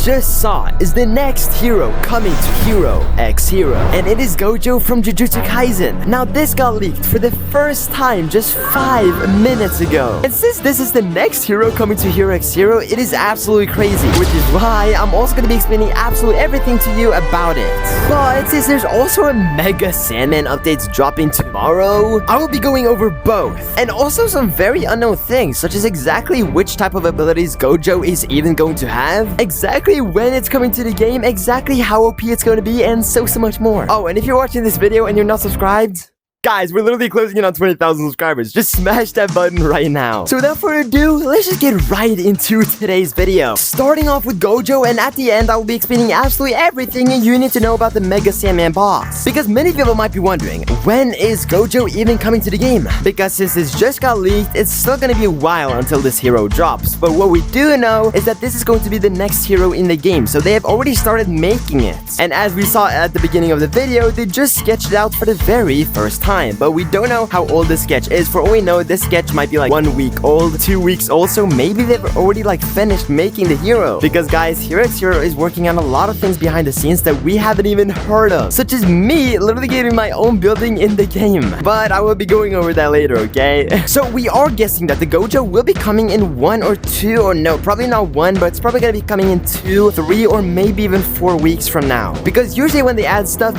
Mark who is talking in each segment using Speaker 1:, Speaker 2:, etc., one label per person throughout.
Speaker 1: just saw is the next hero coming to HeroXHero, and it is GOJO from Jujutsu Kaisen. Now this got leaked for the first time just 5 minutes ago. And since this is the next hero coming to HeroXHero, it is absolutely crazy, which is why I'm also going to be explaining absolutely everything to you about it. But since there's also a Mega Sandman updates dropping tomorrow, I will be going over both, and also some very unknown things, such as exactly which type of abilities GOJO is even going to have, exactly when it's coming to the game, exactly how OP it's going to be, and so much more. Oh, and if you're watching this video and you're not subscribed, guys, we're literally closing in on 20,000 subscribers. Just smash that button right now. So without further ado, let's just get right into today's video. Starting off with GOJO, and at the end, I will be explaining absolutely everything you need to know about the Mega Sandman boss. Because many people might be wondering, when is GOJO even coming to the game? Because since this just got leaked, it's still gonna be a while until this hero drops. But what we do know is that this is going to be the next hero in the game, so they have already started making it. And as we saw at the beginning of the video, they just sketched it out for the very first time. But we don't know how old this sketch is. For all we know, this sketch might be like 1 week old, 2 weeks old, so maybe they've already like finished making the hero. Because guys, HeroXHero is working on a lot of things behind the scenes that we haven't even heard of, such as me literally getting my own building in the game. But I will be going over that later, okay? So we are guessing that the GOJO will be coming in 1 or 2, or no, probably not 1, but it's probably gonna be coming in 2, 3, or maybe even 4 weeks from now. Because usually when they add stuff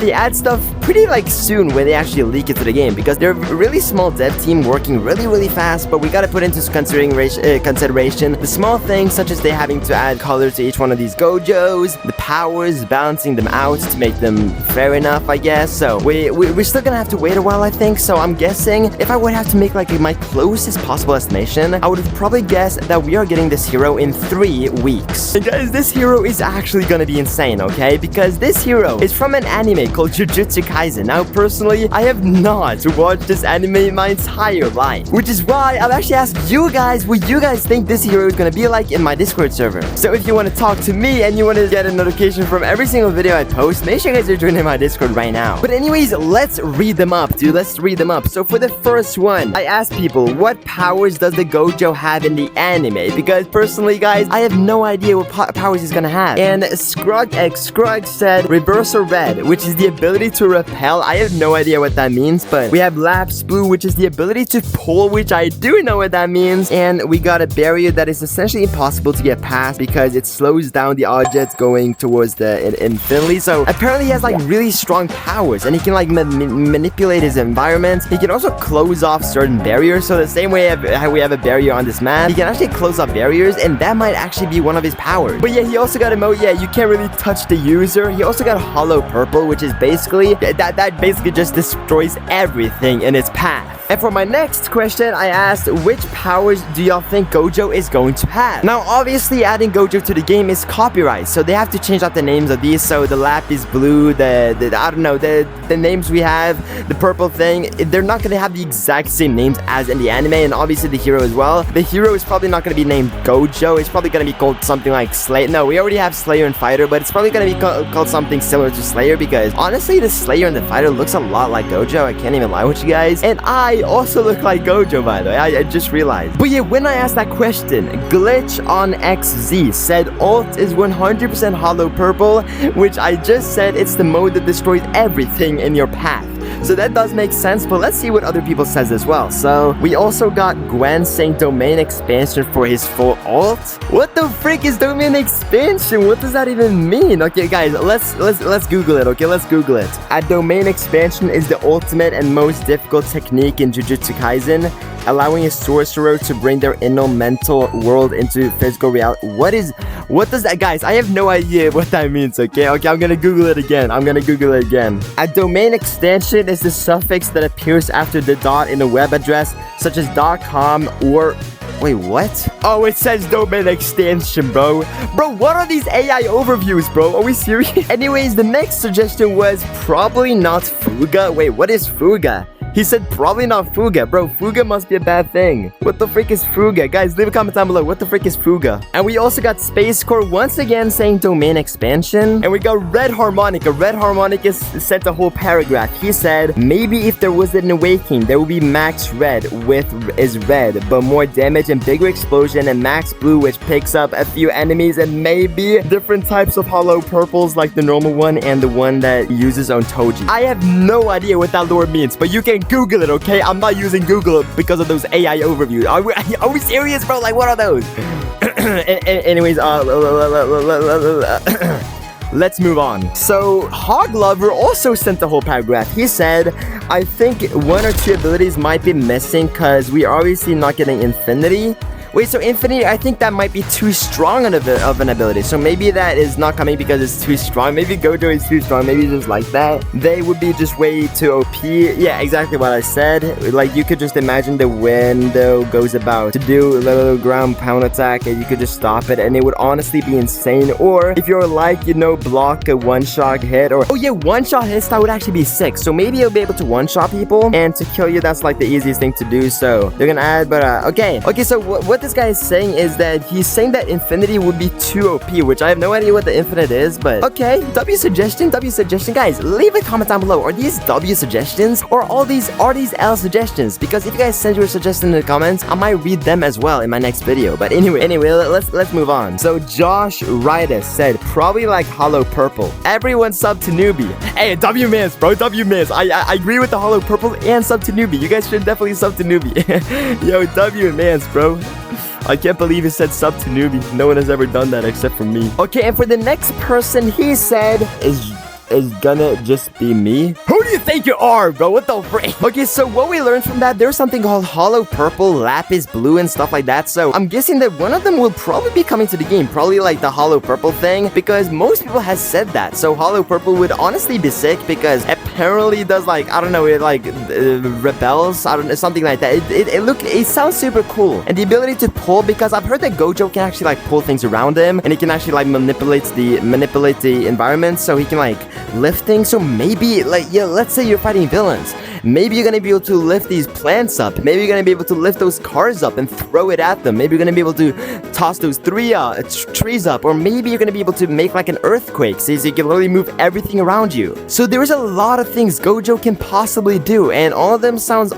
Speaker 1: pretty like soon when they actually leak it to the game, because they're a really small dev team working really fast. But we gotta put into consideration the small things, such as they having to add color to each one of these GOJOs, the powers, balancing them out to make them fair enough, I guess. So we're still gonna have to wait a while, I think. So I'm guessing if I would have to make like my closest possible estimation, I would have probably guessed that we are getting this hero in 3 weeks. And guys, this hero is actually gonna be insane, okay? Because this hero is from an anime called Jujutsu Kaisen. Now personally, I have not watched this anime in my entire life, which is why I've actually asked you guys what you guys think this hero is gonna be like in my Discord server. So if you want to talk to me and you want to get a notification from every single video I post, make sure you guys are joining my Discord right now. But anyways, let's read them up, dude. Let's read them up. So for the first one, I asked people, what powers does the GOJO have in the anime? Because personally, guys, I have no idea what powers he's gonna have. And Scrug said Reversal Red, which is the ability to repel. I have no idea what that means, but we have Lapse Blue, which is the ability to pull, which I do know what that means. And we got a barrier that is essentially impossible to get past because it slows down the objects going towards the infinity. So apparently he has like really strong powers, and he can like manipulate his environment. He can also close off certain barriers. So the same way how we have a barrier on this map, he can actually close off barriers, and that might actually be one of his powers. But yeah, he also got emote. Yeah, you can't really touch the user. He also got Hollow Purple, which is basically that basically just destroys everything in its path. And for my next question, I asked, which powers do y'all think GOJO is going to have? Now, obviously, adding GOJO to the game is copyright, so they have to change out the names of these. So the Lapis Blue, I don't know, the names we have, the purple thing, they're not going to have the exact same names as in the anime, and obviously the hero as well. The hero is probably not going to be named GOJO. It's probably going to be called something like Slayer. No, we already have Slayer and Fighter, but it's probably going to be called something similar to Slayer, because honestly, the Slayer and the Fighter looks a lot like GOJO. I can't even lie with you guys. And I also look like GOJO, by the way. I just realized. But yeah, when I asked that question, Glitch on XZ said Alt is 100% Hollow Purple, which I just said it's the mode that destroys everything in your path. So that does make sense, but let's see what other people says as well. So we also got Gwen saying domain expansion for his full alt. What the frick is domain expansion? What does that even mean? Okay, guys, let's Google it. Okay, let's Google it. A domain expansion is the ultimate and most difficult technique in Jujutsu Kaisen, allowing a sorcerer to bring their inner mental world into physical reality. What does that, guys? I have no idea what that means. Okay, I'm gonna Google it again. A domain extension is the suffix that appears after the dot in a web address, such as .com or... Wait, what? Oh, it says domain extension, bro. Bro, what are these AI overviews, bro? Are we serious? Anyways, the next suggestion was probably not Fuga. Wait, what is Fuga? He said probably not Fuga. Bro, Fuga must be a bad thing. What the frick is Fuga? Guys, leave a comment down below. What the frick is Fuga? And we also got Space Core once again saying domain expansion. And we got Red Harmonica. Red Harmonica sent a whole paragraph. He said, maybe if there was an awakening, there would be Max Red, with is red, but more damage and bigger explosion, and Max Blue, which picks up a few enemies, and maybe different types of hollow purples like the normal one and the one that uses on Toji. I have no idea what that lore means, but you can Google it, okay? I'm not using Google because of those AI overviews. Are we serious, bro? Like, what are those? Anyways, let's move on. So, Hog Lover also sent the whole paragraph. He said, I think one or two abilities might be missing because we are obviously not getting Infinity. Wait, so Infinity, I think that might be too strong of an ability. So maybe that is not coming because it's too strong. Maybe GOJO is too strong. Maybe just like that. They would be just way too OP. Yeah, exactly what I said. Like, you could just imagine the window goes about to do a little ground pound attack and you could just stop it and it would honestly be insane. Or if you're like, you know, block a one-shot hit or... Oh yeah, one-shot hits, that would actually be sick. So maybe you'll be able to one-shot people and to kill you, that's like the easiest thing to do. So they're gonna add, but okay, so what this guy is saying is that he's saying that Infinity would be too OP, which I have no idea what the Infinite is, but okay. W suggestion. Guys, leave a comment down below. Are these W suggestions or are these L suggestions? Because if you guys send your suggestions in the comments, I might read them as well in my next video. But anyway, let's move on. So Josh Ridus said probably like Hollow Purple. Everyone sub to Newbie. Hey, W Mans, bro, W Mans. I agree with the Hollow Purple and sub to Newbie. You guys should definitely sub to Newbie. Yo, W Mans, bro. I can't believe he said sub to Newbie. No one has ever done that except for me. Okay, and for the next person, he said is gonna just be me. Who do you think you are, bro? What the frick? Okay, so what we learned from that, there's something called Hollow Purple, Lapis Blue, and stuff like that. So I'm guessing that one of them will probably be coming to the game. Probably like the Hollow Purple thing, because most people has said that. So Hollow Purple would honestly be sick because apparently it does like, I don't know, it like rebels, I don't know, something like that. It sounds super cool. And the ability to pull, because I've heard that GOJO can actually like pull things around him and he can actually like manipulate the environment, so he can like lift things. So maybe like, yeah, let's say you're fighting villains, maybe you're gonna be able to lift these plants up, maybe you're gonna be able to lift those cars up and throw it at them, maybe you're gonna be able to toss those trees up, or maybe you're gonna be able to make like an earthquake so you can literally move everything around you. So there's a lot of things GOJO can possibly do, and all of them sounds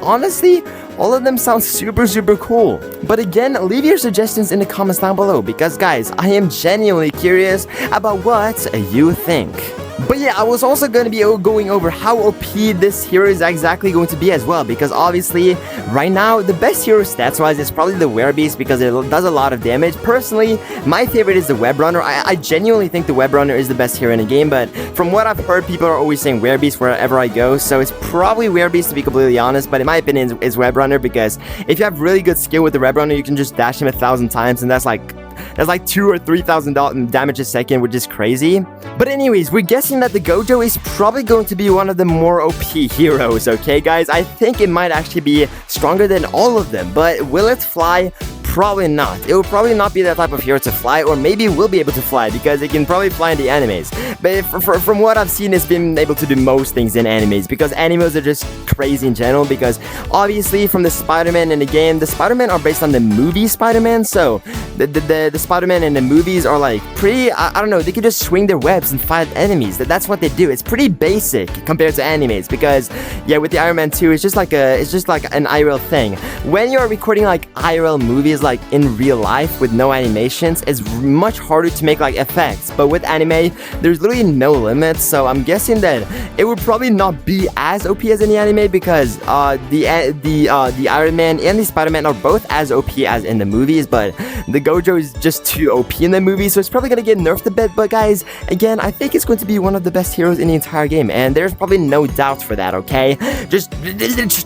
Speaker 1: super cool. But again, leave your suggestions in the comments down below, because guys, I am genuinely curious about what you think. But yeah, I was also going to be going over how OP this hero is exactly going to be as well, because obviously right now the best hero stats wise is probably the Werebeast, because it does a lot of damage. Personally, my favorite is the Webrunner. I genuinely think the Webrunner is the best hero in the game, but from what I've heard, people are always saying Werebeast wherever I go, so it's probably Werebeast to be completely honest. But in my opinion, it's Webrunner, because if you have really good skill with the Webrunner, you can just dash him 1,000 times, and that's like 2,000 or 3,000 damage a second, which is crazy. But anyways, we're guessing that the GOJO is probably going to be one of the more OP heroes, okay guys? I think it might actually be stronger than all of them, but will it fly? Probably not. It will probably not be that type of hero to fly, or maybe it will be able to fly because it can probably fly in the animes. But from what I've seen, it's been able to do most things in animes, because animes are just crazy in general, because obviously from the Spider-Man in the game, the Spider-Man are based on the movie Spider-Man, so the Spider-Man in the movies are like pretty, I don't know, they can just swing their webs and fight enemies. That's what they do. It's pretty basic compared to animes, because yeah, with the Iron Man 2, it's just like an IRL thing. When you're recording like IRL movies like in real life with no animations, it's much harder to make like effects, but with anime there's literally no limits. So I'm guessing that it would probably not be as OP as in the anime, because the Iron Man and the Spider-Man are both as OP as in the movies, but the GOJO is just too OP in the movie, so it's probably gonna get nerfed a bit. But guys, again, I think it's going to be one of the best heroes in the entire game, and there's probably no doubt for that, okay? Just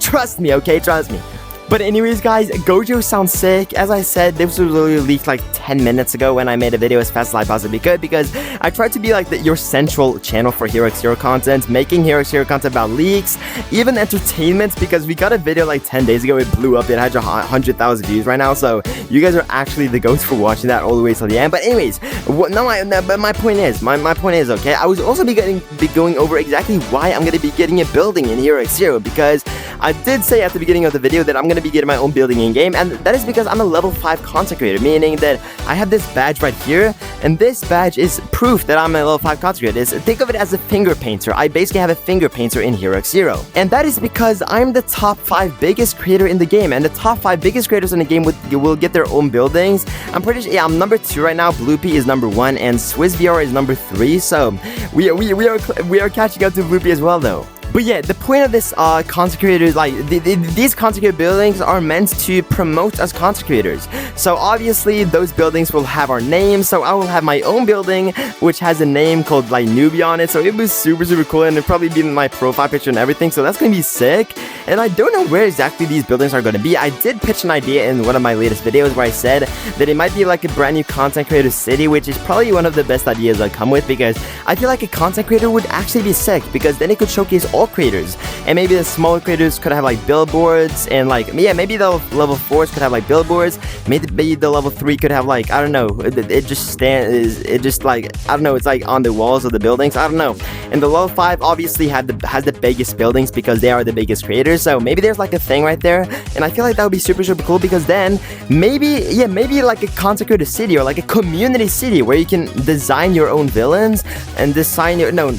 Speaker 1: trust me, okay? Trust me. But anyways, guys, GOJO sounds sick. As I said, this was literally leaked like 10 minutes ago when I made a video as fast as I possibly could, because I tried to be like your central channel for HeroXHero content, making HeroXHero content about leaks, even entertainment, because we got a video like 10 days ago, it blew up, it had 100,000 views right now, so you guys are actually the goats for watching that all the way till the end. But anyways, but my point is, okay, I was also be going over exactly why I'm going to be getting a building in HeroXHero, because I did say at the beginning of the video that I'm gonna be getting my own building in-game, and that is because I'm a level 5 content creator, meaning that I have this badge right here, and this badge is proof that I'm a level 5 content creator. Think of it as a finger painter. I basically have a finger painter in HeroXHero. And that is because I'm the top 5 biggest creator in the game, and the top 5 biggest creators in the game will get their own buildings. I'm pretty sure, yeah, I'm number 2 right now, Bloopy is number 1, and SwissVR is number 3, so we are catching up to Bloopy as well though. But yeah, the point of this content creators, like these content creator buildings are meant to promote us content creators. So obviously those buildings will have our names. So I will have my own building which has a name called like Newbie on it. So it was super cool, and it'll probably be in my profile picture and everything. So that's gonna be sick. And I don't know where exactly these buildings are gonna be. I did pitch an idea in one of my latest videos where I said that it might be like a brand new content creator city, which is probably one of the best ideas I come with, because I feel like a content creator would actually be sick, because then it could showcase all creators, and maybe the smaller creators could have like billboards, and like, yeah, maybe the level 4s could have like billboards, maybe the level 3 could have like, I don't know, it just like, I don't know, it's like on the walls of the buildings, I don't know. And the level 5 obviously has the biggest buildings because they are the biggest creators, so maybe there's like a thing right there, and I feel like that would be super cool, because then maybe like a content creator city, or like a community city where you can design your own villains and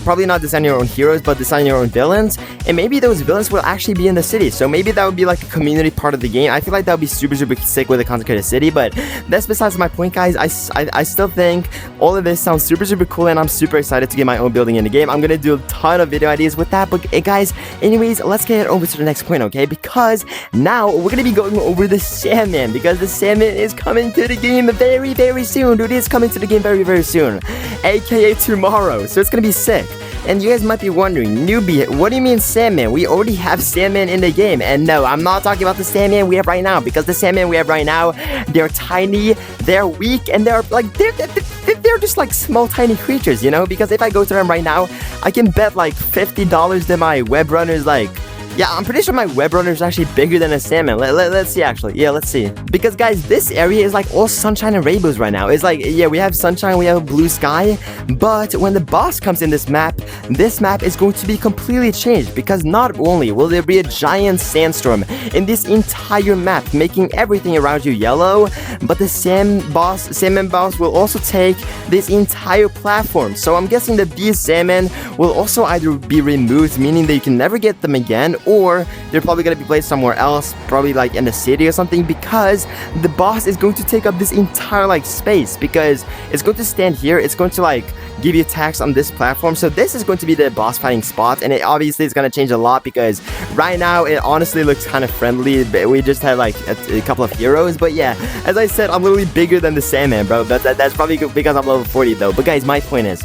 Speaker 1: probably not design your own heroes, but design your own villains, and maybe those villains will actually be in the city. So maybe that would be like a community part of the game. I feel like that would be super sick with a content creator city, but that's besides my point, guys. I still think all of this sounds super cool, and I'm super excited to get my own building in the game. I'm gonna do a ton of video ideas with that, but guys, anyways, let's get over to the next point, okay? Because now we're gonna be going over the Sandman, because the Sandman is coming to the game very soon, dude. It is coming to the game very soon, aka tomorrow, so it's gonna be sick. And you guys might be wondering, newbie, what do you mean Sandman? We already have Sandman in the game. And no, I'm not talking about the Sandman we have right now, because the Sandman we have right now, they're tiny, they're weak, and they're like, they're just like small tiny creatures, you know? Because if I go to them right now, I can bet like $50 that my web runner's like, yeah, I'm pretty sure my web runner is actually bigger than a Sandman. Let's see, actually. Yeah, let's see. Because, guys, this area is like all sunshine and rainbows right now. It's like, yeah, we have sunshine, we have a blue sky. But when the boss comes in this map is going to be completely changed. Because not only will there be a giant sandstorm in this entire map, making everything around you yellow, but the Sandman boss will also take this entire platform. So I'm guessing that these Sandmen will also either be removed, meaning that you can never get them again, or they're probably going to be placed somewhere else, probably like in the city or something, because the boss is going to take up this entire like space, because it's going to stand here, it's going to like give you attacks on this platform. So this is going to be the boss fighting spot, and it obviously is going to change a lot, because right now it honestly looks kind of friendly. We just had like a couple of heroes, but yeah, as I said, I'm literally bigger than the Sandman, bro. That's probably because I'm level 40 though. But guys, my point is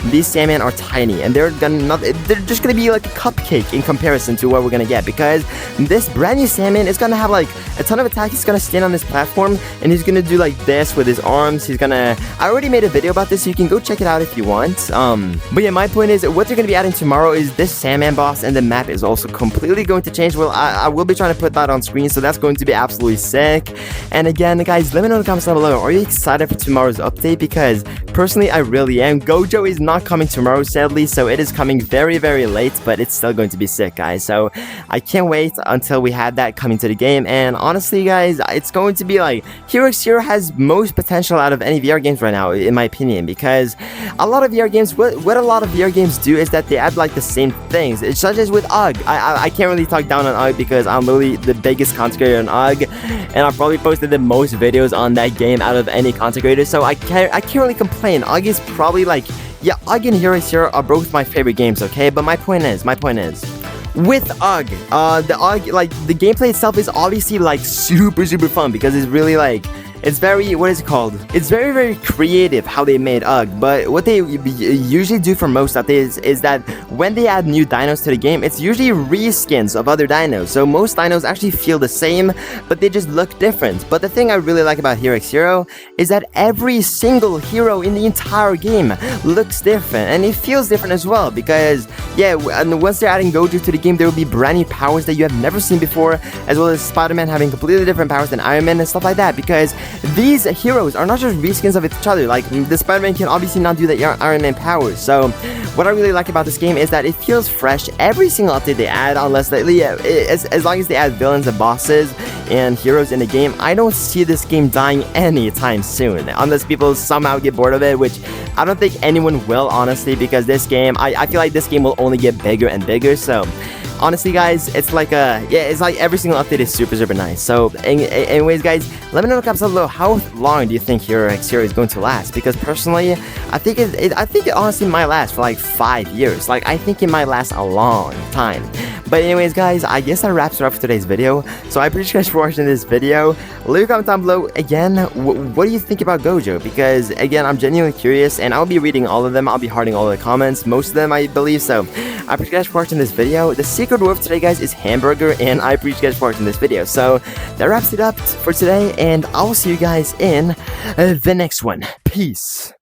Speaker 1: these Sandman are tiny, and they're just gonna be like a cupcake in comparison to what we're gonna get, because this brand new Sandman is gonna have like a ton of attacks. He's gonna stand on this platform, and he's gonna do like this with his arms. I already made a video about this, so you can go check it out if you want. But yeah, my point is, what they're gonna be adding tomorrow is this Sandman boss, and the map is also completely going to change. Well, I will be trying to put that on screen, so that's going to be absolutely sick. And again, guys, let me know in the comments down below, are you excited for tomorrow's update? Because personally, I really am. GOJO is not coming tomorrow, sadly, so it is coming very late, but it's still going to be sick, guys. So I can't wait until we have that coming to the game. And honestly, guys, it's going to be like, HeroXHero has most potential out of any VR games right now, in my opinion, because a lot of VR games, what a lot of VR games do is that they add like the same things. It's such as with UG. I can't really talk down on UG, because I'm literally the biggest content creator on UG, and I've probably posted the most videos on that game out of any content creator, so I can't really complain. UG is probably like, yeah, UG and HeroXHero are both my favorite games, okay? But my point is, with UG, the UG, like, the gameplay itself is obviously like super fun, because it's really like, it's very, what is it called? It's very creative how they made UG, but what they usually do for most updates is that when they add new dinos to the game, it's usually reskins of other dinos. So most dinos actually feel the same, but they just look different. But the thing I really like about HeroXHero is that every single hero in the entire game looks different, and it feels different as well, because yeah, and once they're adding GOJO to the game, there will be brand new powers that you have never seen before, as well as Spider-Man having completely different powers than Iron Man and stuff like that, because these heroes are not just reskins of each other. Like, the Spider-Man can obviously not do the Iron Man powers. So what I really like about this game is that it feels fresh every single update they add, unless as long as they add villains and bosses and heroes in the game. I don't see this game dying anytime soon, unless people somehow get bored of it, which I don't think anyone will, honestly, because this game, I feel like this game will only get bigger and bigger. So honestly, guys, it's like it's like every single update is super nice. So anyways, guys, let me know in the comments below, how long do you think HeroXHero is going to last? Because personally, I think it honestly might last for like 5 years. Like, I think it might last a long time. But anyways, guys, I guess that wraps it up for today's video. So I appreciate you guys for watching this video. Leave a comment down below. Again, what do you think about GOJO? Because again, I'm genuinely curious, and I'll be reading all of them. I'll be hearting all the comments, most of them, I believe. So I appreciate you guys for watching this video. The secret word for today, guys, is hamburger, and I appreciate you guys for watching this video. So that wraps it up for today, and I'll see you guys in the next one. Peace.